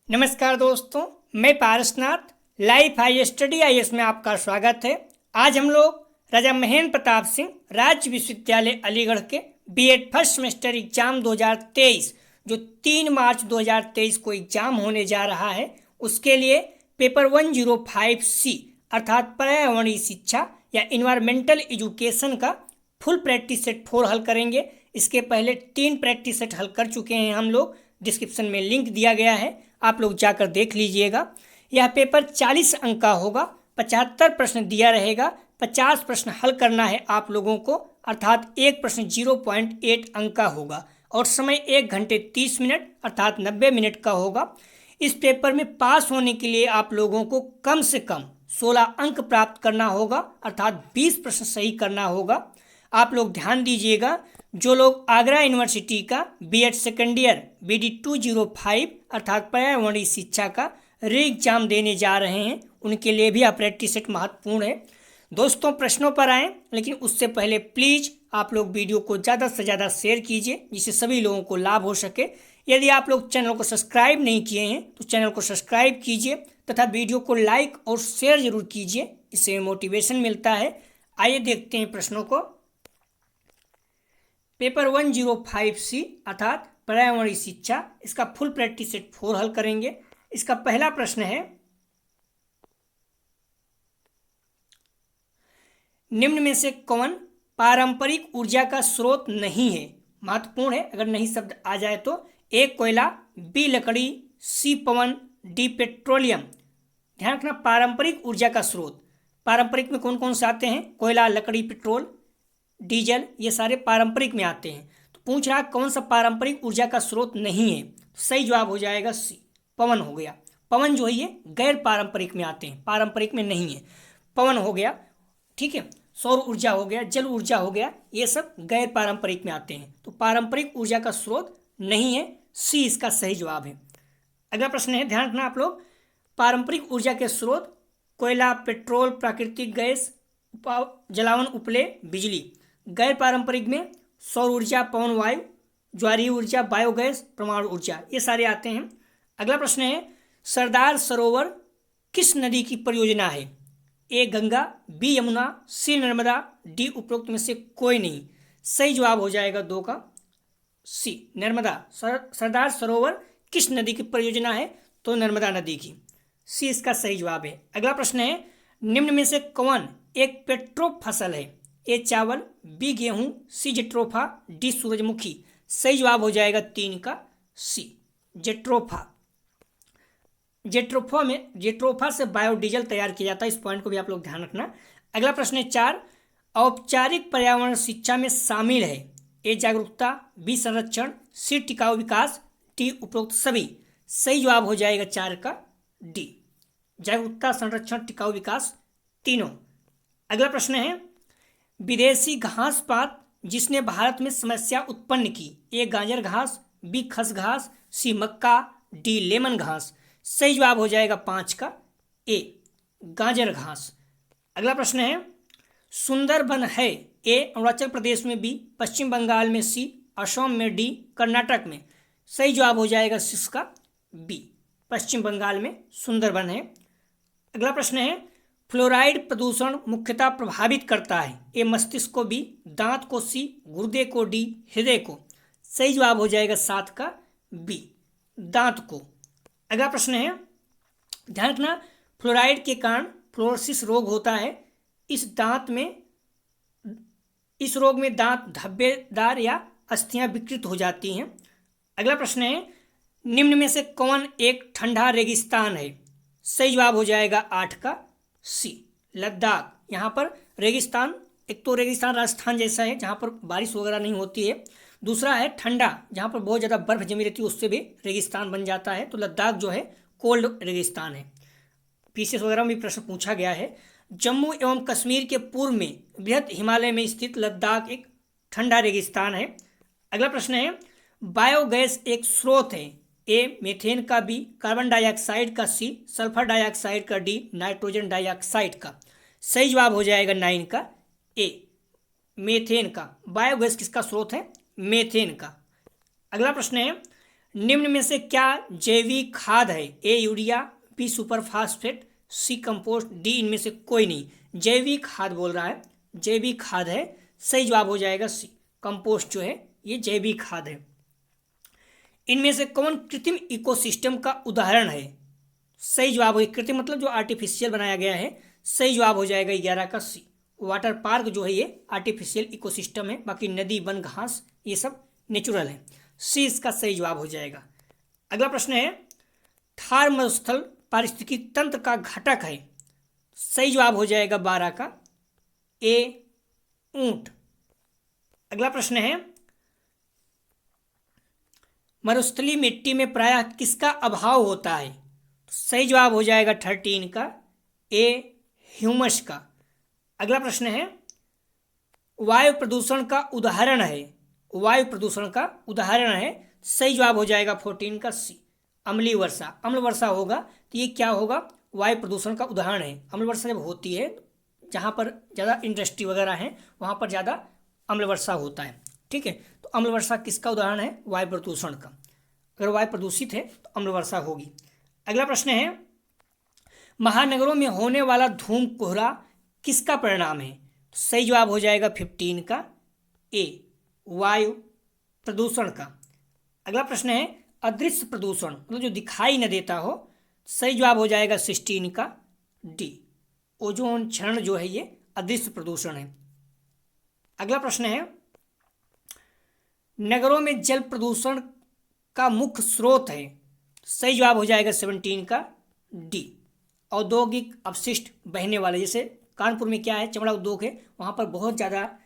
नमस्कार दोस्तों, मैं Parasnath life high study IAS में आपका स्वागत है। आज हम लोग राजा महेंद्र प्रताप सिंह राज्य विश्वविद्यालय अलीगढ़ के बीएड फर्स्ट सेमेस्टर एग्जाम 2023 जो 3 मार्च 2023 को एग्जाम होने जा रहा है, उसके लिए पेपर 105C अर्थात पर्यावरणीय शिक्षा या इन्वायरमेंटल एजुकेशन का फुल प्रैक्टिस सेट 4 हल करेंगे। इसके पहले 3 प्रैक्टिस सेट हल कर चुके हैं हम लोग। डिस्क्रिप्शन में लिंक दिया गया है, आप लोग जाकर देख लीजिएगा। यह पेपर 40 अंक का होगा, 75 प्रश्न दिया रहेगा, 50 प्रश्न हल करना है आप लोगों को, अर्थात एक प्रश्न 0.8 अंक का होगा और समय 1 घंटे 30 मिनट अर्थात 90 मिनट का होगा। इस पेपर में पास होने के लिए आप लोगों को कम से कम 16 अंक प्राप्त करना होगा, अर्थात 20 प्रश्न सही करना होगा। आप लोग ध्यान दीजिएगा, जो लोग आगरा यूनिवर्सिटी का बीएड सेकेंड ईयर BD 205 अर्थात पर्यावरणीय शिक्षा का री एग्जाम देने जा रहे हैं, उनके लिए भी प्रैक्टिस सेट महत्वपूर्ण है। दोस्तों, प्रश्नों पर आएँ, लेकिन उससे पहले प्लीज़ आप लोग वीडियो को ज़्यादा से ज़्यादा शेयर कीजिए, जिससे सभी लोगों को लाभ हो सके। यदि आप लोग चैनल को सब्सक्राइब नहीं किए हैं तो चैनल को सब्सक्राइब कीजिए तथा वीडियो को लाइक और शेयर जरूर कीजिए, इससे मोटिवेशन मिलता है। आइए देखते हैं प्रश्नों को। पेपर 105C अर्थात पर्यावरणीय शिक्षा, इसका फुल प्रैक्टिस सेट 4 हल करेंगे। इसका पहला प्रश्न है, निम्न में से कौन पारंपरिक ऊर्जा का स्रोत नहीं है? महत्वपूर्ण है, अगर नहीं शब्द आ जाए तो। ए कोयला, बी लकड़ी, सी पवन, डी पेट्रोलियम। ध्यान रखना, पारंपरिक ऊर्जा का स्रोत, पारंपरिक में कौन कौन से आते हैं? कोयला, लकड़ी, पेट्रोल, डीजल, ये सारे पारंपरिक में आते हैं। तो पूछ रहा कौन सा पारंपरिक ऊर्जा का स्रोत नहीं है, तो सही जवाब हो जाएगा सी, पवन हो गया। पवन जो है ये गैर पारंपरिक में आते हैं, पारंपरिक में नहीं है। पवन हो गया, ठीक है, सौर ऊर्जा हो गया, जल ऊर्जा हो गया, ये सब गैर पारंपरिक में आते हैं। तो पारंपरिक ऊर्जा का स्रोत नहीं है, सी इसका सही जवाब है। अगला प्रश्न है, ध्यान रखना आप लोग, पारंपरिक ऊर्जा के स्रोत कोयला, पेट्रोल, प्राकृतिक गैस, जलावन, उपले, बिजली। गैर पारंपरिक में सौर ऊर्जा, पवन वायु, ज्वारीय ऊर्जा, बायोगैस, परमाणु ऊर्जा, ये सारे आते हैं। अगला प्रश्न है, सरदार सरोवर किस नदी की परियोजना है? ए गंगा, बी यमुना, सी नर्मदा, डी उपरोक्त में से कोई नहीं। सही जवाब हो जाएगा 2 का सी, नर्मदा। सरदार सरोवर किस नदी की परियोजना है? तो नर्मदा नदी की, सी इसका सही जवाब है। अगला प्रश्न है, निम्न में से कौन एक पेट्रो फसल है? ए चावल, बी गेहूं, सी जेट्रोफा, डी सूरजमुखी। सही जवाब हो जाएगा 3 का सी, जेट्रोफा। जेट्रोफा से बायोडीजल तैयार किया जाता है, इस पॉइंट को भी आप लोग ध्यान रखना। अगला प्रश्न है 4, औपचारिक पर्यावरण शिक्षा में शामिल है? ए जागरूकता, बी संरक्षण, सी टिकाऊ विकास, डी उपरोक्त सभी। सही जवाब हो जाएगा 4 का डी, जागरूकता, संरक्षण, टिकाऊ विकास, तीनों। अगला प्रश्न है, विदेशी घास पात जिसने भारत में समस्या उत्पन्न की? ए गाजर घास, बी खस घास, सी मक्का, डी लेमन घास। सही जवाब हो जाएगा 5 का ए, गाजर घास। अगला प्रश्न है, सुंदरबन है? ए अरुणाचल प्रदेश में, बी पश्चिम बंगाल में, सी असम में, डी कर्नाटक में। सही जवाब हो जाएगा इसका बी, पश्चिम बंगाल में सुंदरबन है। अगला प्रश्न है, फ्लोराइड प्रदूषण मुख्यतः प्रभावित करता है? ए मस्तिष्क को, बी दांत को, सी गुर्दे को, डी हृदय को। सही जवाब हो जाएगा 7 का बी, दांत को। अगला प्रश्न है, ध्यान रखना, फ्लोराइड के कारण फ्लोरोसिस रोग होता है। इस रोग में दांत धब्बेदार या अस्थियां विकृत हो जाती हैं। अगला प्रश्न है, निम्न में से कौन एक ठंडा रेगिस्तान है? सही जवाब हो जाएगा 8 का सी, लद्दाख। यहाँ पर रेगिस्तान, एक तो रेगिस्तान राजस्थान जैसा है जहाँ पर बारिश वगैरह नहीं होती है, दूसरा है ठंडा जहाँ पर बहुत ज़्यादा बर्फ जमी रहती है, उससे भी रेगिस्तान बन जाता है। तो लद्दाख जो है कोल्ड रेगिस्तान है। पीसीएस वगैरह में भी प्रश्न पूछा गया है। जम्मू एवं कश्मीर के पूर्व में बृहद हिमालय में स्थित लद्दाख एक ठंडा रेगिस्तान है। अगला प्रश्न है, बायोगैस एक स्रोत है? ए मीथेन का, बी कार्बन डाइऑक्साइड का, सी सल्फर डाइऑक्साइड का, डी नाइट्रोजन डाइऑक्साइड का। सही जवाब हो जाएगा 9 का ए, मीथेन का। बायोगैस किसका स्रोत है? मीथेन का। अगला प्रश्न है, निम्न में से क्या जैविक खाद है? A urea, B super phosphate, C compost, D इनमें से कोई नहीं। जैविक खाद बोल रहा है, जैविक खाद है, सही जवाब हो जाएगा सी। कंपोस्ट जो है ये जैविक खाद है। इनमें से कौन कृत्रिम इकोसिस्टम का उदाहरण है? सही जवाब हो, कृत्रिम मतलब जो आर्टिफिशियल बनाया गया है, सही जवाब हो जाएगा 11 का सी। वाटर पार्क जो है ये आर्टिफिशियल इकोसिस्टम है, बाकी नदी, वन, घास ये सब नेचुरल है। सी इसका सही जवाब हो जाएगा। अगला प्रश्न है, थार मरुस्थल पारिस्थितिकी तंत्र का घटक है। सही जवाब हो जाएगा 12 का ए ऊंट। अगला प्रश्न है, मरुस्थलीय मिट्टी में प्रायः किसका अभाव होता है? सही जवाब हो जाएगा 13 का ए ह्यूमस का। अगला प्रश्न है, वायु प्रदूषण का उदाहरण है। वायु प्रदूषण का उदाहरण है, सही जवाब हो जाएगा 14 का सी अम्लीय वर्षा। अम्ल वर्षा होगा तो ये क्या होगा? वायु प्रदूषण का उदाहरण है। अम्ल वर्षा जब होती है जहाँ पर ज़्यादा इंडस्ट्री वगैरह है वहाँ पर ज़्यादा अम्ल वर्षा होता है। ठीक है, तो अम्ल वर्षा किसका उदाहरण है? वायु प्रदूषण का। अगर वायु प्रदूषित है तो अम्ल वर्षा होगी। अगला प्रश्न है, महानगरों में होने वाला धूम कोहरा किसका परिणाम है? सही जवाब हो जाएगा 15 का ए वायु प्रदूषण का। अगला प्रश्न है, अदृश्य प्रदूषण मतलब जो दिखाई न देता हो, सही जवाब हो जाएगा 16 का डी ओजोन क्षरण जो है ये अदृश्य प्रदूषण है। अगला प्रश्न है, नगरों में जल प्रदूषण का मुख्य स्रोत है। सही जवाब हो जाएगा 17 का डी औद्योगिक अपशिष्ट बहने वाले। जैसे कानपुर में क्या है, चमड़ा उद्योग है, वहाँ पर बहुत ज़्यादा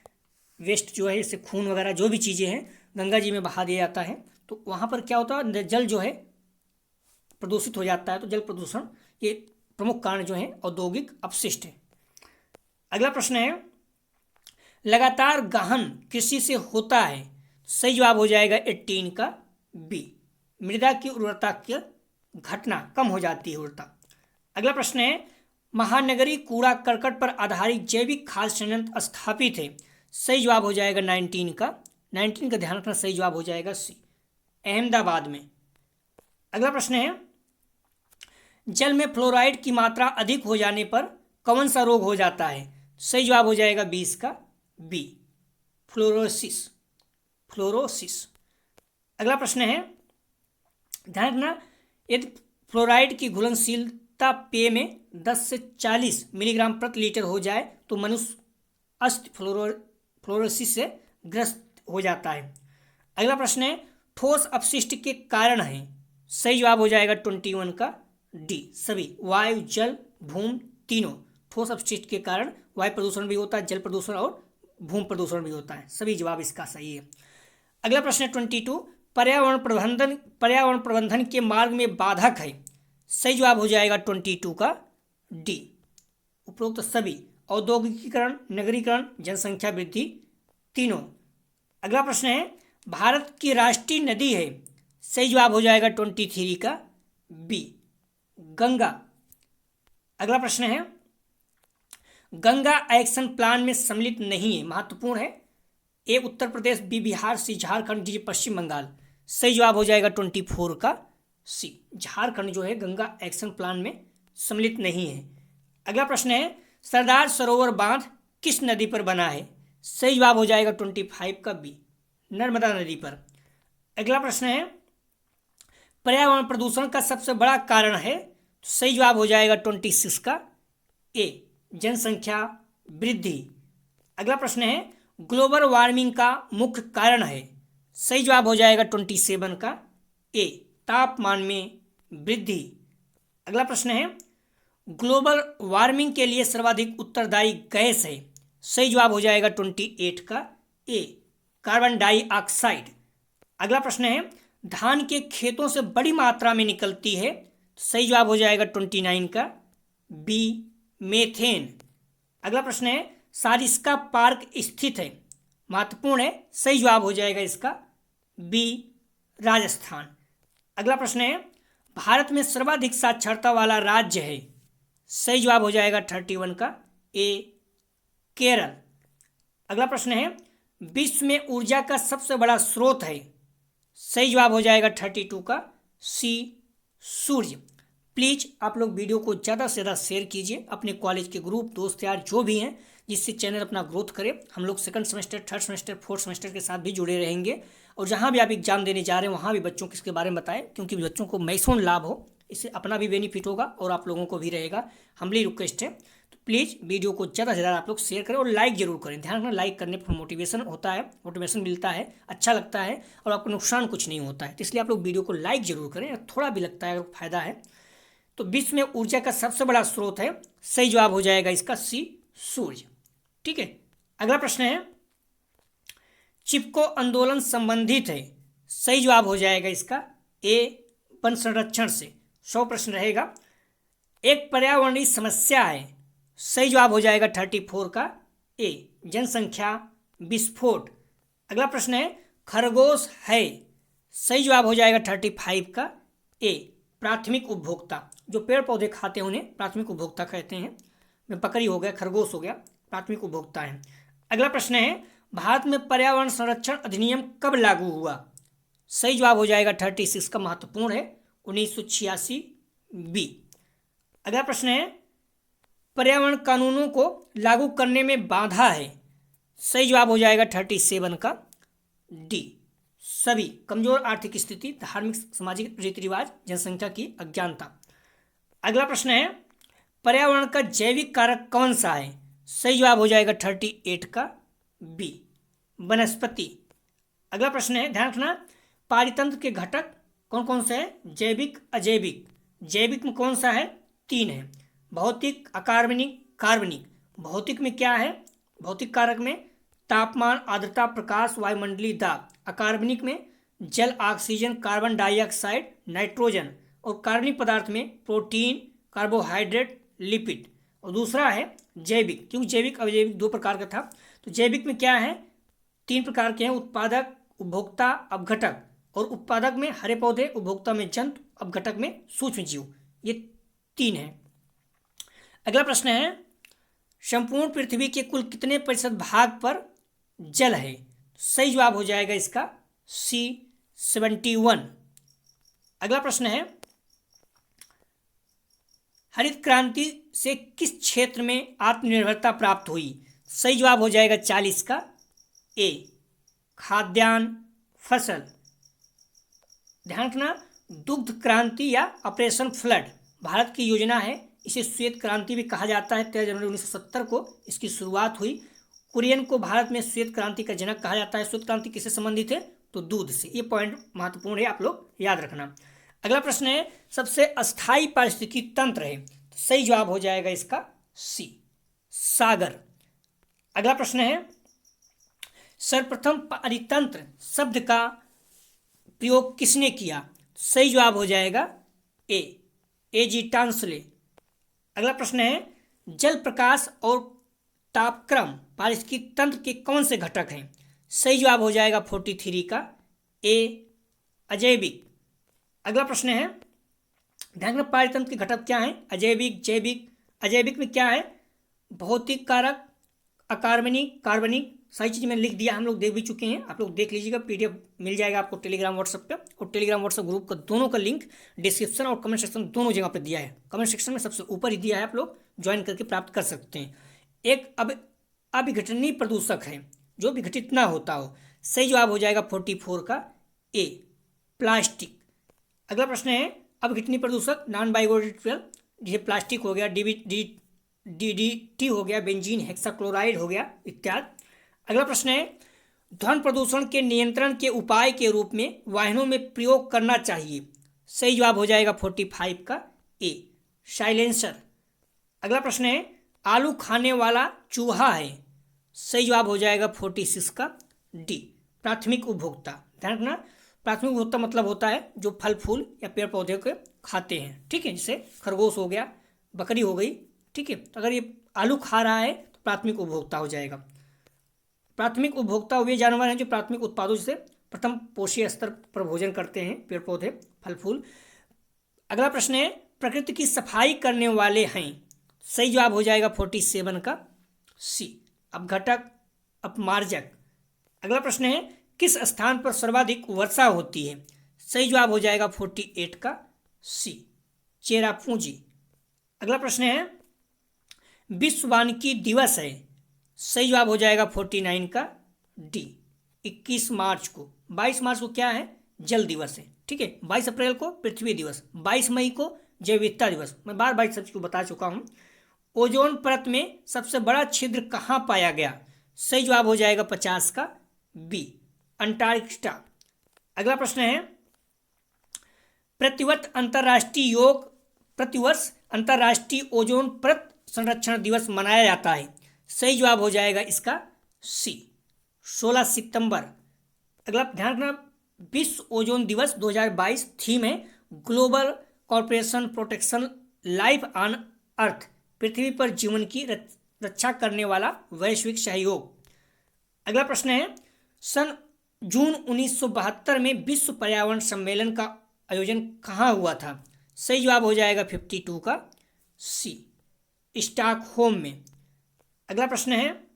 वेस्ट जो है जैसे खून वगैरह जो भी चीज़ें हैं गंगा जी में बहा दिया जाता है, तो वहाँ पर क्या होता है, जल जो है प्रदूषित हो जाता है। तो जल प्रदूषण ये प्रमुख कारण जो है औद्योगिक अपशिष्ट है। अगला प्रश्न है, लगातार गहन कृषि से होता है। सही जवाब हो जाएगा 18 का बी मृदा की उर्वरता की घटना कम हो जाती है उर्वरता। अगला प्रश्न है, महानगरीय कूड़ा करकट पर आधारित जैविक खाद्य संयंत्र स्थापित है। सही जवाब हो जाएगा 19 का ध्यान रखना, सही जवाब हो जाएगा सी अहमदाबाद में। अगला प्रश्न है, जल में फ्लोराइड की मात्रा अधिक हो जाने पर कौन सा रोग हो जाता है? सही जवाब हो जाएगा 20 का बी फ्लोरोसिस। अगला प्रश्न है, ध्यान रखना, यदि फ्लोराइड की घुलनशीलता पेय में 10 से 40 मिलीग्राम प्रति लीटर हो जाए तो मनुष्य अस्त फ्लोरोसिस से ग्रस्त हो जाता है। अगला प्रश्न है, ठोस अपशिष्ट के कारण है। सही जवाब हो जाएगा 21 का डी सभी वायु, जल, भूमि तीनों। ठोस अपशिष्ट के कारण वायु प्रदूषण भी होता है, जल प्रदूषण और भूमि प्रदूषण भी होता है। सभी जवाब इसका सही है। अगला प्रश्न है 22, पर्यावरण प्रबंधन के मार्ग में बाधक है। सही जवाब हो जाएगा 22 का डी उपरोक्त सभी औद्योगिकीकरण, नगरीकरण, जनसंख्या वृद्धि तीनों। अगला प्रश्न है, भारत की राष्ट्रीय नदी है। सही जवाब हो जाएगा 23 का बी गंगा। अगला प्रश्न है, गंगा एक्शन प्लान में सम्मिलित नहीं है। महत्वपूर्ण है, ए उत्तर प्रदेश, बी बिहार, सी झारखंड, डी पश्चिम बंगाल। सही जवाब हो जाएगा 24 का सी झारखंड जो है गंगा एक्शन प्लान में सम्मिलित नहीं है। अगला प्रश्न है, सरदार सरोवर बांध किस नदी पर बना है? सही जवाब हो जाएगा 25 का बी नर्मदा नदी पर। अगला प्रश्न है, पर्यावरण प्रदूषण का सबसे बड़ा कारण है। सही जवाब हो जाएगा 26 का ए जनसंख्या वृद्धि। अगला प्रश्न है, ग्लोबल वार्मिंग का मुख्य कारण है। सही जवाब हो जाएगा 27 का ए तापमान में वृद्धि। अगला प्रश्न है, ग्लोबल वार्मिंग के लिए सर्वाधिक उत्तरदायी गैस है। सही जवाब हो जाएगा 28 का ए कार्बन डाइऑक्साइड। अगला प्रश्न है, धान के खेतों से बड़ी मात्रा में निकलती है। सही जवाब हो जाएगा 29 का बी मेथेन। अगला प्रश्न है, सारिस्का पार्क स्थित है। महत्वपूर्ण है, सही जवाब हो जाएगा इसका बी राजस्थान। अगला प्रश्न है, भारत में सर्वाधिक साक्षरता वाला राज्य है। सही जवाब हो जाएगा 31 का ए केरल। अगला प्रश्न है, विश्व में ऊर्जा का सबसे बड़ा स्रोत है। सही जवाब हो जाएगा 32 का सी सूर्य। प्लीज़ आप लोग वीडियो को ज़्यादा से ज़्यादा शेयर कीजिए अपने कॉलेज के ग्रुप दोस्त यार जो भी हैं, जिससे चैनल अपना ग्रोथ करे। हम लोग second semester, third semester, fourth semester के साथ भी जुड़े रहेंगे और जहाँ भी आप एग्जाम देने जा रहे हैं वहाँ भी बच्चों को इसके बारे में बताएं, क्योंकि बच्चों को मैक्सिमम लाभ हो, इससे अपना भी बेनिफिट होगा और आप लोगों को भी रहेगा। हम्बली रिक्वेस्ट है, तो प्लीज़ वीडियो को ज़्यादा से ज़्यादा आप लोग शेयर करें और लाइक जरूर करें। ध्यान रखना, लाइक करने पर मोटिवेशन होता है, मोटिवेशन मिलता है, अच्छा लगता है और आपको नुकसान कुछ नहीं होता है। तो इसलिए आप लोग वीडियो को लाइक जरूर करें, थोड़ा भी लगता है अगर फायदा है। तो विश्व में ऊर्जा का सबसे बड़ा स्रोत है, सही जवाब हो जाएगा इसका सी सूर्य। ठीक है, अगला प्रश्न है चिपको आंदोलन संबंधित है, सही जवाब हो जाएगा इसका ए वन संरक्षण से। 100 प्रश्न रहेगा। एक पर्यावरणीय समस्या है, सही जवाब हो जाएगा 34 का ए जनसंख्या विस्फोट। अगला प्रश्न है खरगोश है, सही जवाब हो जाएगा 35 का ए प्राथमिक उपभोक्ता। जो पेड़ पौधे खाते हैं उन्हें प्राथमिक उपभोक्ता कहते हैं। में बकरी हो गया, खरगोश हो गया, प्राथमिक उपभोक्ता है। अगला प्रश्न है भारत में पर्यावरण संरक्षण अधिनियम कब लागू हुआ, सही जवाब हो जाएगा 36 का महत्वपूर्ण है 1986 बी। अगला प्रश्न है पर्यावरण कानूनों को लागू करने में बाधा है, सही जवाब हो जाएगा 37 का डी सभी कमजोर आर्थिक स्थिति, धार्मिक सामाजिक रीति रिवाज, जनसंख्या की अज्ञानता। अगला प्रश्न है पर्यावरण का जैविक कारक कौन सा है, सही जवाब हो जाएगा 38 का बी वनस्पति। अगला प्रश्न है ध्यान रखना पारितंत्र के घटक कौन कौन से हैं, जैविक अजैविक। जैविक में कौन सा है, 3 है, भौतिक अकार्बनिक कार्बनिक। भौतिक में क्या है, भौतिक कारक में तापमान आर्द्रता प्रकाश वायुमंडलीय दाब। अकार्बनिक में जल ऑक्सीजन कार्बन डाइऑक्साइड नाइट्रोजन। और कार्बनिक पदार्थ में प्रोटीन कार्बोहाइड्रेट लिपिड। और दूसरा है जैविक, क्योंकि जैविक अजैविक 2 प्रकार का था। तो जैविक में क्या है, 3 प्रकार के हैं, उत्पादक उपभोक्ता अपघटक। और उत्पादक में हरे पौधे, उपभोक्ता में जंतु, अपघटक में सूक्ष्म जीव, ये 3 है। अगला प्रश्न है संपूर्ण पृथ्वी के कुल कितने प्रतिशत भाग पर जल है, सही जवाब हो जाएगा इसका सी 71। अगला प्रश्न है हरित क्रांति से किस क्षेत्र में आत्मनिर्भरता प्राप्त हुई, सही जवाब हो जाएगा 40 का ए खाद्यान्न फसल। ध्यान रखना दुग्ध क्रांति या ऑपरेशन फ्लड भारत की योजना है, इसे श्वेत क्रांति भी कहा जाता है। 13 जनवरी 1970 को इसकी शुरुआत हुई। कुरियन को भारत में श्वेत क्रांति का जनक कहा जाता है। श्वेत क्रांति किससे संबंधित है, तो दूध से। ये पॉइंट महत्वपूर्ण है, आप लोग याद रखना। अगला प्रश्न है सबसे अस्थायी पारिस्थितिकी तंत्र है, तो सही जवाब हो जाएगा इसका सी सागर। अगला प्रश्न है सर्वप्रथम पारितंत्र शब्द का प्रयोग किसने किया, सही जवाब हो जाएगा ए जी टांसले। अगला प्रश्न है जल प्रकाश और तापक्रम पारिस्थितिकी तंत्र के कौन से घटक हैं, सही जवाब हो जाएगा 43 का ए अजैविक। अगला प्रश्न है ध्यान रखना पारितंत्र के घटक क्या हैं, अजैविक जैविक। अजैविक में क्या है, भौतिक कारक अकार्बनिक कार्बनिक, सारी चीज़ मैंने लिख दिया, हम लोग देख भी चुके हैं, आप लोग देख लीजिएगा। PDF मिल जाएगा आपको टेलीग्राम व्हाट्सएप पे। और टेलीग्राम व्हाट्सएप ग्रुप का दोनों का लिंक डिस्क्रिप्शन और कमेंट सेक्शन दोनों जगह पे दिया है। कमेंट सेक्शन में सबसे ऊपर ही दिया है, आप लोग ज्वाइन करके प्राप्त कर सकते हैं। एक अविघटनीय प्रदूषक है जो विघटित ना होता हो, सही जवाब हो जाएगा 44 का ए प्लास्टिक। अगला प्रश्न है अविघटनीय प्रदूषक नॉन बायोडिग्रेडेबल, जैसे प्लास्टिक हो गया, DDT हो गया, बेंजीन हेक्साक्लोराइड हो गया इत्यादि। अगला प्रश्न है ध्वनि प्रदूषण के नियंत्रण के उपाय के रूप में वाहनों में प्रयोग करना चाहिए, सही जवाब हो जाएगा 45 का ए साइलेंसर। अगला प्रश्न है आलू खाने वाला चूहा है, सही जवाब हो जाएगा 46 का डी प्राथमिक उपभोक्ता। ध्यान रखना प्राथमिक उपभोक्ता मतलब होता है जो फल फूल या पेड़ पौधे को खाते हैं, ठीक है, जैसे खरगोश हो गया, बकरी हो गई, ठीक है। तो अगर ये आलू खा रहा है तो प्राथमिक उपभोक्ता हो जाएगा। प्राथमिक उपभोक्ता वे जानवर हैं जो प्राथमिक उत्पादों से प्रथम पोषीय स्तर पर भोजन करते हैं, पेड़ पौधे फल फूल। अगला प्रश्न है प्रकृति की सफाई करने वाले हैं, सही जवाब हो जाएगा 47 का सी अपघटक अपमार्जक। अगला प्रश्न है किस स्थान पर सर्वाधिक वर्षा होती है? सही जवाब हो जाएगा 48 का सी, चेरापूंजी। अगला प्रश्न है विश्व वानिकी दिवस है, सही जवाब हो जाएगा 49 का डी, 21 मार्च को। 22 मार्च को क्या है? जल दिवस है, ठीक है। 22 अप्रैल को पृथ्वी दिवस, 22 मई को जैव विविधता दिवस। मैं बार बार सब को बता चुका हूँ। ओजोन परत में सबसे बड़ा छिद्र कहाँ पाया गया? सही जवाब हो जाएगा 50 का बी, अंटार्कटिका। अगला प्रश्न है प्रतिवर्ष अंतर्राष्ट्रीय ओजोन परत संरक्षण दिवस मनाया जाता है, सही जवाब हो जाएगा इसका सी, 16 सितंबर। अगला ध्यान रखना, विश्व ओजोन दिवस 2022 थीम है global corporation protection life on earth, पृथ्वी पर जीवन की रक्षा करने वाला वैश्विक सहयोग। अगला प्रश्न है सन जून 1972 में विश्व पर्यावरण सम्मेलन का आयोजन कहाँ हुआ था? सही जवाब हो जाएगा 52 का सी, स्टॉकहोम में। अगला प्रश्न है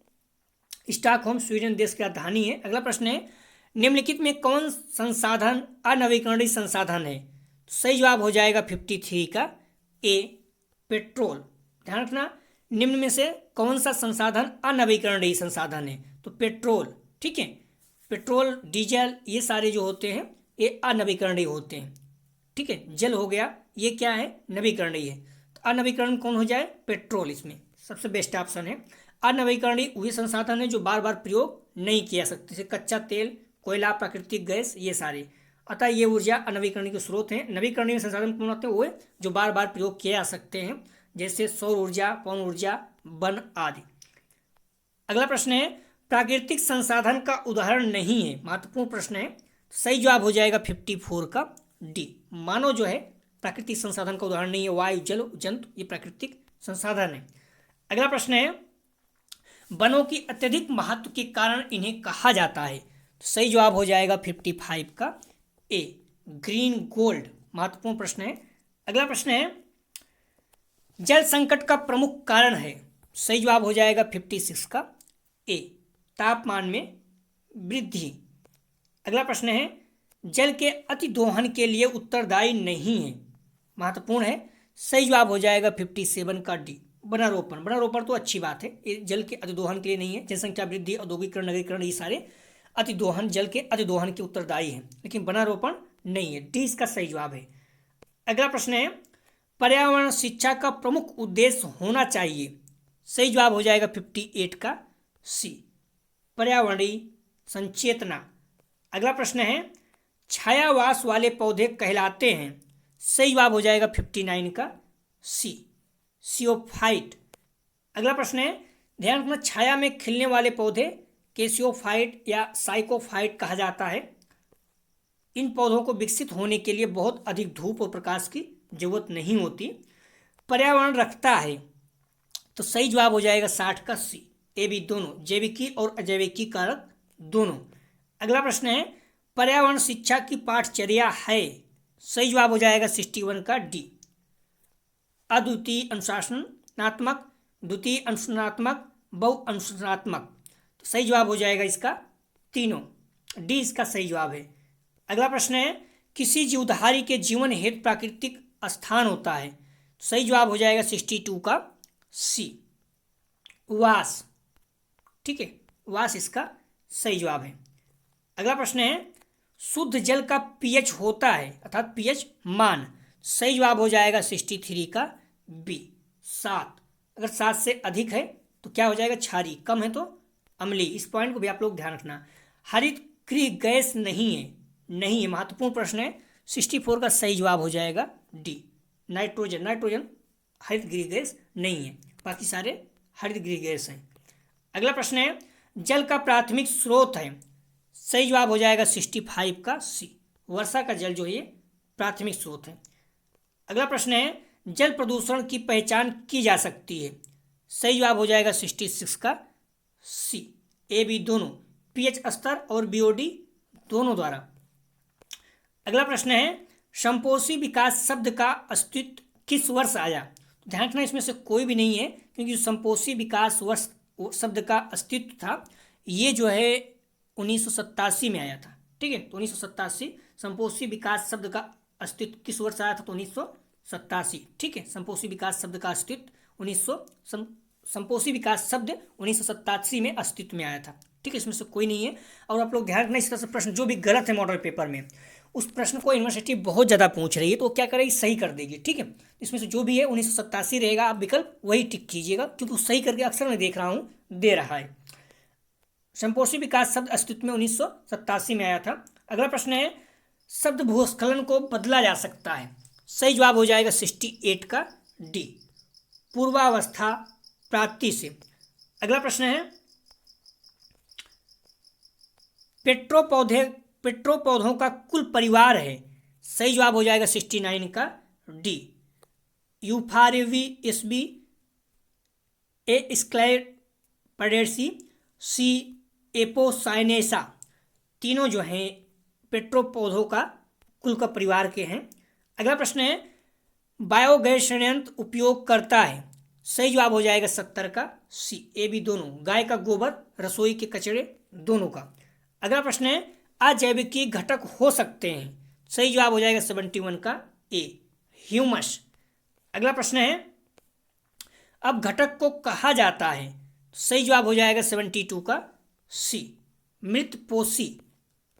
स्टॉकहोम स्वीडन देश की राजधानी है। अगला प्रश्न है निम्नलिखित में कौन संसाधन अनवीकरणीय संसाधन है? सही जवाब हो जाएगा 53 का ए, पेट्रोल। ध्यान रखना, निम्न में से कौन सा संसाधन अनवीकरणीय संसाधन है? तो पेट्रोल, ठीक है। पेट्रोल, डीजल, ये सारे जो होते हैं ये अनवीकरणीय होते हैं, ठीक है। जल हो गया, ये क्या है? नवीकरणीय है। तो अनवीकरण कौन हो जाए? पेट्रोल इसमें सबसे बेस्ट ऑप्शन है। अनवीकरणीय वही संसाधन है जो बार बार प्रयोग नहीं किया सकते, जैसे कच्चा तेल, कोयला, प्राकृतिक गैस, ये सारे। अतः ये ऊर्जा अनवीकरणीय के स्रोत हैं। नवीकरणीय संसाधन कौन होते हैं? वो जो बार बार प्रयोग किए जा सकते हैं, जैसे सौर ऊर्जा, पवन ऊर्जा, वन आदि। अगला प्रश्न है प्राकृतिक संसाधन का उदाहरण नहीं है, महत्वपूर्ण प्रश्न है। सही जवाब हो जाएगा 54 का डी, मानव जो है प्राकृतिक संसाधन का उदाहरण नहीं है। वायु, जल, जंतु ये प्राकृतिक संसाधन है। अगला प्रश्न है वनों की अत्यधिक महत्व के कारण इन्हें कहा जाता है? तो सही जवाब हो जाएगा 55 का ए, ग्रीन गोल्ड। महत्वपूर्ण प्रश्न है। अगला प्रश्न है जल संकट का प्रमुख कारण है? सही जवाब हो जाएगा 56 का ए, तापमान में वृद्धि। अगला प्रश्न है जल के अतिदोहन के लिए उत्तरदायी नहीं है, महत्वपूर्ण है। सही जवाब हो जाएगा 57 का डी, वनारोपण। वनारोपण तो अच्छी बात है, ये जल के अतिदोहन के लिए नहीं है। जनसंख्या वृद्धि, औद्योगिकरण, नगरीकरण, ये सारे अतिदोहन, जल के अतिदोहन के उत्तरदायी हैं, लेकिन वनारोपण नहीं है। डी इसका सही जवाब है। अगला प्रश्न है पर्यावरण शिक्षा का प्रमुख उद्देश्य होना चाहिए? सही जवाब हो जाएगा 58 का सी, पर्यावरणीय संचेतना। अगला प्रश्न है छायावास वाले पौधे कहलाते हैं? सही जवाब हो जाएगा 59 का सी, सियोफाइट। अगला प्रश्न है ध्यान रखना, छाया में खिलने वाले पौधे कैसियोफाइट या साइकोफाइट कहा जाता है। इन पौधों को विकसित होने के लिए बहुत अधिक धूप और प्रकाश की जरूरत नहीं होती। पर्यावरण रखता है, तो सही जवाब हो जाएगा 60 का सी, ए बी दोनों, जैविकी और अजैविकी कारक दोनों। अगला प्रश्न है पर्यावरण शिक्षा की पाठचर्या है? सही जवाब हो जाएगा 61 का डी, अद्वितीय अनुशासनात्मक, द्वितीय अनुशासनात्मक, बहु अनुशासनात्मक। तो सही जवाब हो जाएगा इसका तीनों, डी इसका सही जवाब है। अगला प्रश्न है किसी जीवधारी के जीवन हेतु प्राकृतिक स्थान होता है? तो सही जवाब हो जाएगा 62 का सी, वास। ठीक है, वास इसका सही जवाब है। अगला प्रश्न है शुद्ध जल का पीएच होता है, अर्थात पीएच मान? सही जवाब हो जाएगा 63 का बी, 7। अगर 7 से अधिक है तो क्या हो जाएगा? क्षारीय, कम है तो अम्लीय। इस पॉइंट को भी आप लोग ध्यान रखना। हरित गृह गैस नहीं है, नहीं है, महत्वपूर्ण प्रश्न है। 64 का सही जवाब हो जाएगा डी, नाइट्रोजन। नाइट्रोजन हरित गृह गैस नहीं है, बाकी सारे हरित गृह गैस हैं। अगला प्रश्न है जल का प्राथमिक स्रोत है? सही जवाब हो जाएगा 65 का सी, वर्षा का जल जो है प्राथमिक स्रोत है। अगला प्रश्न है जल प्रदूषण की पहचान की जा सकती है? सही जवाब हो जाएगा 66 का सी, ए बी दोनों, पीएच स्तर और बीओडी दोनों द्वारा। अगला प्रश्न है संपोषी विकास शब्द का अस्तित्व किस वर्ष आया? तो ध्यान रखना इसमें से कोई भी नहीं है, क्योंकि संपोषी विकास वर्ष शब्द का अस्तित्व था ये जो है 1987 में आया था। ठीक है, तो 1987 संपोषी विकास शब्द का अस्तित्व किस वर्ष आया था? तो 1987। ठीक है, संपोषी विकास शब्द का अस्तित्व 1900 संपोषी विकास शब्द 1987 में अस्तित्व में आया था। ठीक है, इसमें से कोई नहीं है। और आप लोग ध्यान रखना, इस तरह से प्रश्न जो भी गलत है मॉडल पेपर में, उस प्रश्न को यूनिवर्सिटी बहुत ज़्यादा पूछ रही है, तो क्या करेगी? सही कर देगी। ठीक है, इसमें से जो भी है 1987 रहेगा, आप विकल्प वही टिक कीजिएगा, क्योंकि सही करके अक्सर मैं देख रहा हूँ दे रहा है। संपोषी विकास शब्द अस्तित्व में 1987 में आया था। अगला प्रश्न है, शब्द भूस्खलन को बदला जा सकता है। सही जवाब हो जाएगा 68 का डी, पूर्वावस्था प्राप्ति से। अगला प्रश्न है, पेट्रोपौधों का कुल परिवार है। सही जवाब हो जाएगा 69 का डी, यूफारेविएसबी, ए स्क्लेरोपेडेसी, सी एपोसाइनेसा। तीनों जो हैं पेट्रोपौधों का कुल का परिवार के हैं। अगला प्रश्न है, बायोगैस संयंत्र उपयोग करता है। सही जवाब हो जाएगा 70 का सी, ए बी दोनों, गाय का गोबर, रसोई के कचरे, दोनों का। अगला प्रश्न है, अजैविकीय घटक हो सकते हैं। सही जवाब हो जाएगा 71 का ए, ह्यूमस। अगला प्रश्न है, अब घटक को कहा जाता है। सही जवाब हो जाएगा 72 का सी, मृतपोषी।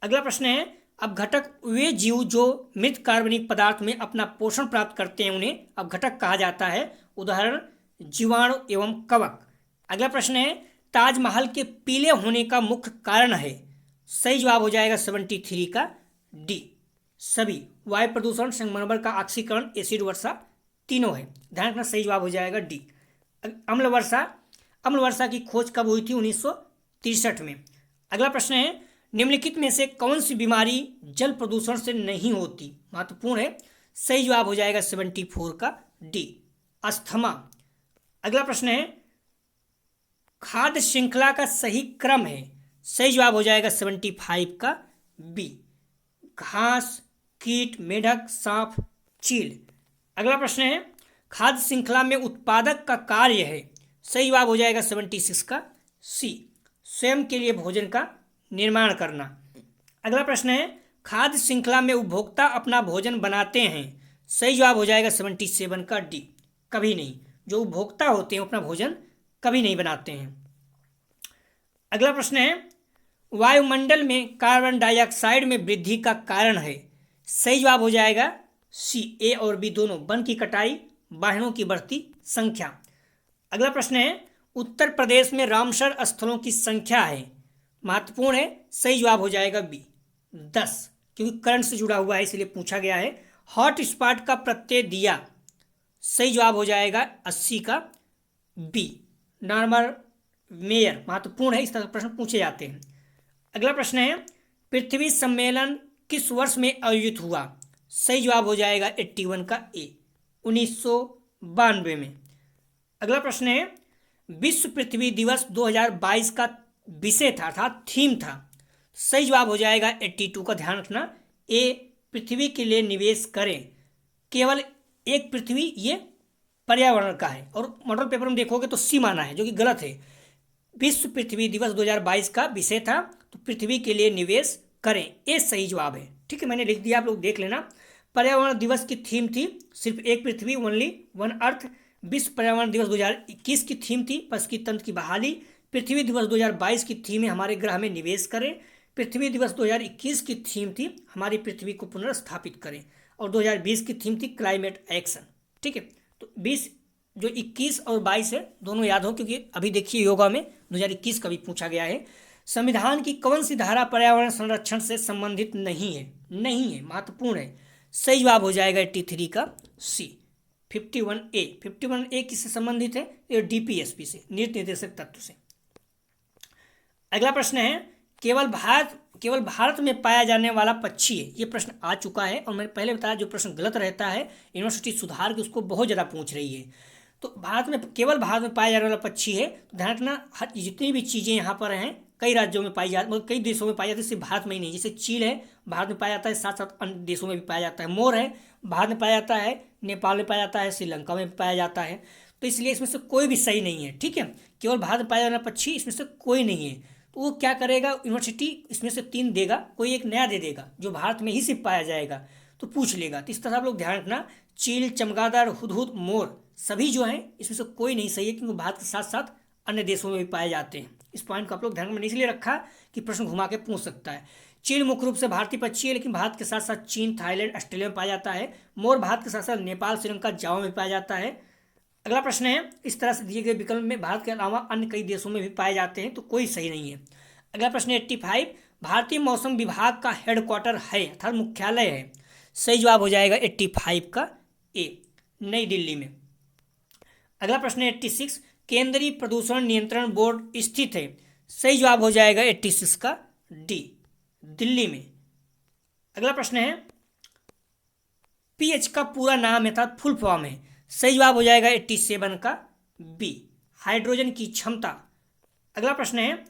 अगला प्रश्न है, अब घटक वे जीव जो मृत कार्बनिक पदार्थ में अपना पोषण प्राप्त करते हैं, उन्हें अब घटक कहा जाता है। उदाहरण, जीवाणु एवं कवक। अगला प्रश्न है, ताजमहल के पीले होने का मुख्य कारण है। सही जवाब हो जाएगा 73 का डी, सभी, वायु प्रदूषण, संगमरमर का ऑक्सीकरण, एसिड वर्षा, तीनों है। ध्यान रखना, सही जवाब हो जाएगा डी। अम्ल वर्षा की खोज कब हुई थी? 1963 में। अगला प्रश्न है, निम्नलिखित में से कौन सी बीमारी जल प्रदूषण से नहीं होती? महत्वपूर्ण है। सही जवाब हो जाएगा 74 का डी, अस्थमा। अगला प्रश्न है, खाद्य श्रृंखला का सही क्रम है। सही जवाब हो जाएगा 75 का बी, घास, कीट, मेढक, सांप, चील। अगला प्रश्न है, खाद्य श्रृंखला में उत्पादक का कार्य है। सही जवाब हो जाएगा 76 का सी, स्वयं के लिए भोजन का निर्माण करना। अगला प्रश्न है, खाद्य श्रृंखला में उपभोक्ता अपना भोजन बनाते हैं। सही जवाब हो जाएगा 77 का डी, कभी नहीं। जो उपभोक्ता होते हैं अपना भोजन कभी नहीं बनाते हैं। अगला प्रश्न है, वायुमंडल में कार्बन डाइऑक्साइड में वृद्धि का कारण है। सही जवाब हो जाएगा सी, ए और बी दोनों, वन की कटाई, वाहनों की बढ़ती संख्या। अगला प्रश्न है, उत्तर प्रदेश में रामसर स्थलों की संख्या है। महत्वपूर्ण है। सही जवाब हो जाएगा बी, 10, क्योंकि करंट से जुड़ा हुआ है इसलिए पूछा गया है। हॉट स्पॉट का प्रत्यय दिया। सही जवाब हो जाएगा 80 का बी, नॉर्मल मेयर। महत्वपूर्ण है, इस तरह प्रश्न पूछे जाते हैं। अगला प्रश्न है, पृथ्वी सम्मेलन किस वर्ष में आयोजित हुआ? सही जवाब हो जाएगा 81 का ए, 1992 में। अगला प्रश्न है, विश्व पृथ्वी दिवस 2022 का विषय था अर्थात थीम था। सही जवाब हो जाएगा 82 का। ध्यान रखना, ए, पृथ्वी के लिए निवेश करें, केवल एक पृथ्वी, ये पर्यावरण का है। और मॉडल पेपर में देखोगे तो सी माना है, जो कि गलत है। विश्व पृथ्वी दिवस 2022 का विषय था, तो पृथ्वी के लिए निवेश करें, ये सही जवाब है। ठीक है, मैंने लिख दिया, आप लोग देख लेना। पर्यावरण दिवस की थीम थी सिर्फ एक पृथ्वी, ओनली वन अर्थ। विश्व पर्यावरण दिवस 2021 की थीम थी परिस्थिति तंत्र की बहाली। पृथ्वी दिवस 2022 की थीम है हमारे ग्रह में निवेश करें। पृथ्वी दिवस 2021 की थीम थी हमारी पृथ्वी को पुनर्स्थापित करें। और 2020 की थीम थी क्लाइमेट एक्शन। ठीक है, तो 20 जो 21 और 22 है दोनों याद हो, क्योंकि अभी देखिए योगा में 2021 का भी पूछा गया है। संविधान की कौन सी धारा पर्यावरण संरक्षण से संबंधित नहीं है? नहीं है, महत्वपूर्ण है। सही जवाब हो जाएगा 83 का सी, 51A। 51A किससे संबंधित है? ये डीपीएसपी से, नीति निर्देशक तत्व से। अगला प्रश्न है, केवल भारत में पाया जाने वाला पक्षी है। ये प्रश्न आ चुका है और मैंने पहले बताया जो प्रश्न गलत रहता है यूनिवर्सिटी सुधार के उसको बहुत ज़्यादा पूछ रही है। तो केवल भारत में पाया जाने वाला पक्षी है। तो ध्यान रखना, जितनी भी चीज़ें यहाँ पर हैं कई राज्यों में पाई जाती, मतलब कई देशों में पाई जाती है, सिर्फ भारत में ही नहीं। जैसे चील है भारत में पाया जाता है, साथ साथ अन्य देशों में भी पाया जाता है। मोर है भारत में पाया जाता है, नेपाल में पाया जाता है, श्रीलंका में पाया जाता है। तो इसलिए इसमें से कोई भी सही नहीं है। ठीक है, केवल भारत में पाया जाने वाला पक्षी इसमें से कोई नहीं है। तो वो क्या करेगा, यूनिवर्सिटी इसमें से 3 देगा, कोई एक नया दे देगा जो भारत में ही सिर्फ पाया जाएगा, तो पूछ लेगा। तो इस तरह आप लोग ध्यान रखना, चील, चमगादड़, हुदहुद, मोर सभी जो हैं इसमें से कोई नहीं सही है, क्योंकि भारत के साथ साथ अन्य देशों में भी पाए जाते हैं। इस पॉइंट को आप लोग ध्यान में इसलिए रखा कि प्रश्न घुमा के पूछ सकता है। चील मुख्य रूप से भारतीय पक्षी है, लेकिन भारत के साथ साथ चीन, थाईलैंड, ऑस्ट्रेलिया में पाया जाता है। मोर भारत के साथ साथ नेपाल, श्रीलंका, जावा में पाया जाता है। अगला प्रश्न है, इस तरह से दिए गए विकल्प में भारत के अलावा अन्य कई देशों में भी पाए जाते हैं, तो कोई सही नहीं है। अगला प्रश्न है 85, भारतीय मौसम विभाग का हेडक्वार्टर है अर्थात मुख्यालय है। सही जवाब हो जाएगा 85 का ए, नई दिल्ली में। अगला प्रश्न है 86, केंद्रीय प्रदूषण नियंत्रण बोर्ड स्थित है। सही जवाब हो जाएगा 86 का डी, दिल्ली में। अगला प्रश्न है, पीएच का पूरा नाम अर्थात फुल फॉर्म है। सही जवाब हो जाएगा 87 का बी, हाइड्रोजन की क्षमता। अगला प्रश्न है,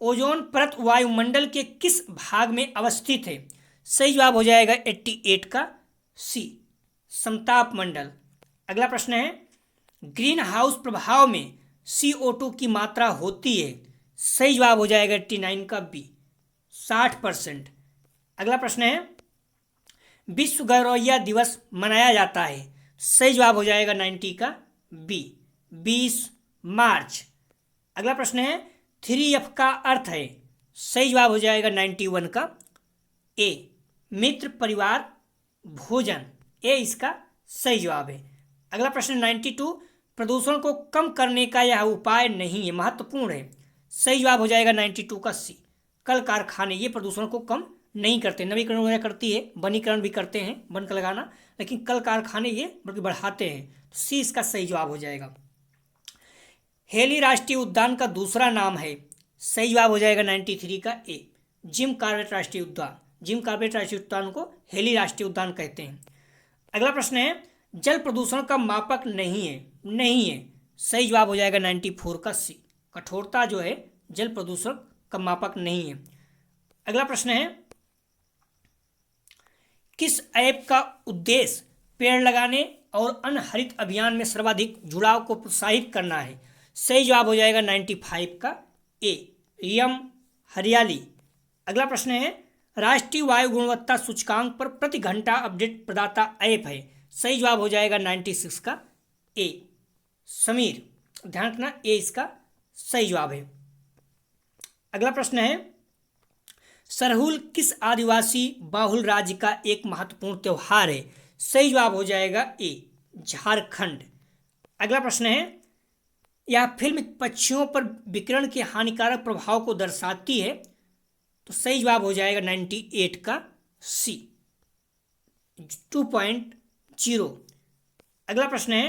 ओजोन परत वायुमंडल के किस भाग में अवस्थित है। सही जवाब हो जाएगा 88 का सी, समताप मंडल। अगला प्रश्न है, ग्रीन हाउस प्रभाव में CO2 की मात्रा होती है। सही जवाब हो जाएगा 89 का बी, 60%। अगला प्रश्न है, विश्व गौरैया दिवस मनाया जाता है। सही जवाब हो जाएगा 90 का बी, 20 मार्च। अगला प्रश्न है, 3F का अर्थ है। सही जवाब हो जाएगा 91 का ए, मित्र, परिवार, भोजन। ए इसका सही जवाब है। अगला प्रश्न 92, प्रदूषण को कम करने का यह उपाय नहीं है, महत्वपूर्ण है। सही जवाब हो जाएगा 92 का सी, कल कारखाने ये प्रदूषण को कम नहीं करते। नवीकरण वगैरह करती है, वनीकरण भी करते हैं, वन का लगाना, लेकिन कल कारखाने ये बल्कि बढ़ाते हैं। तो सी इसका सही जवाब हो जाएगा। हेली राष्ट्रीय उद्यान का दूसरा नाम है। सही जवाब हो जाएगा 93 का ए, जिम कॉर्बेट राष्ट्रीय उद्यान। जिम कॉर्बेट राष्ट्रीय उद्यान को हेली राष्ट्रीय उद्यान कहते हैं। अगला प्रश्न है, जल प्रदूषण का मापक नहीं है। नहीं है, सही जवाब हो जाएगा 94 का सी, कठोरता जो है जल प्रदूषण का मापक नहीं है। अगला प्रश्न है, किस ऐप का उद्देश्य पेड़ लगाने और अन्य हरित अभियान में सर्वाधिक जुड़ाव को प्रोत्साहित करना है। सही जवाब हो जाएगा 95 का ए, यम हरियाली। अगला प्रश्न है, राष्ट्रीय वायु गुणवत्ता सूचकांक पर प्रति घंटा अपडेट प्रदाता ऐप है। सही जवाब हो जाएगा 96 का ए, समीर। ध्यान रखना, ए इसका सही जवाब है। अगला प्रश्न है, सरहुल किस आदिवासी बाहुल राज्य का एक महत्वपूर्ण त्योहार है। सही जवाब हो जाएगा ए, झारखंड। अगला प्रश्न है, यह फिल्म पक्षियों पर विकिरण के हानिकारक प्रभाव को दर्शाती है। तो सही जवाब हो जाएगा 98 का सी, 2.0। अगला प्रश्न है,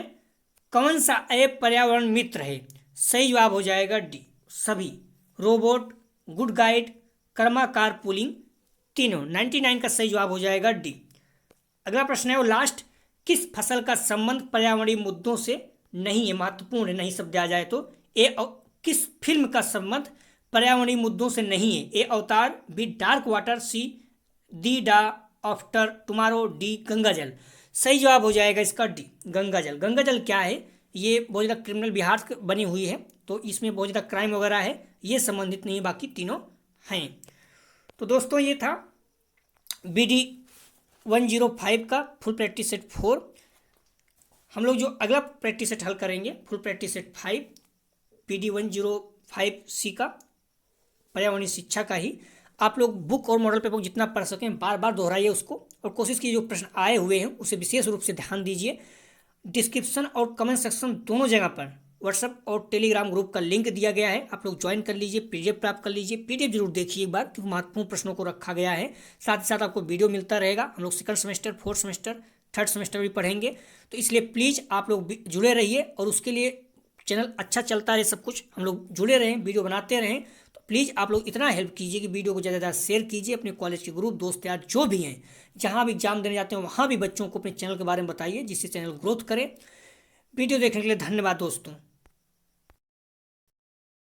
कौन सा ऐप पर्यावरण मित्र है। सही जवाब हो जाएगा डी, सभी। Robot, good guide, Karma car pooling, तीनों। 99 का सही जवाब हो जाएगा डी। अगला प्रश्न है, वो लास्ट, किस फसल का संबंध पर्यावरणीय मुद्दों से नहीं है, महत्वपूर्ण है, नहीं शब्द आ जाए तो। ए, किस फिल्म का संबंध पर्यावरणीय मुद्दों से नहीं है। ए, अवतार, बी, डार्क वाटर, सी, दी डा आफ्टर टुमारो, डी, गंगा जल। सही जवाब हो जाएगा इसका डी, गंगा जल। गंगा जल क्या है, ये बहुत ज़्यादा क्रिमिनल बिहार बनी हुई है, तो इसमें बहुत ज़्यादा क्राइम वगैरह है, ये संबंधित नहीं है, बाकी तीनों हैं। तो दोस्तों ये था BD 105 का फुल प्रैक्टिस सेट 4। हम लोग जो अगला प्रैक्टिस सेट हल करेंगे, full practice set 5 BD 105C का, पर्यावरणीय शिक्षा का ही। आप लोग बुक और मॉडल पेपर जितना पढ़ सकें बार बार दोहराइए उसको, और कोशिश कीजिए जो प्रश्न आए हुए हैं उसे विशेष रूप से ध्यान दीजिए। डिस्क्रिप्शन और कमेंट सेक्शन दोनों जगह पर व्हाट्सएप और टेलीग्राम ग्रुप का लिंक दिया गया है, आप लोग ज्वाइन कर लीजिए, PDF प्राप्त कर लीजिए। PDF जरूर देखिए एक बार, क्योंकि महत्वपूर्ण प्रश्नों को रखा गया है। साथ ही साथ आपको वीडियो मिलता रहेगा। हम लोग 2nd semester, 4th semester, 3rd semester भी पढ़ेंगे, तो इसलिए प्लीज़ आप लोग जुड़े रहिए। और उसके लिए चैनल अच्छा चलता रहे, सब कुछ हम लोग जुड़े रहें, वीडियो बनाते रहें। तो प्लीज़ आप लोग इतना हेल्प कीजिए कि वीडियो को ज़्यादा से ज़्यादा शेयर कीजिए। अपने कॉलेज के ग्रुप, दोस्त यार जो भी हैं, जहाँ भी एग्जाम देने जाते हैं वहाँ भी बच्चों को अपने चैनल के बारे में बताइए, जिससे चैनल ग्रोथ करे। वीडियो देखने के लिए धन्यवाद दोस्तों।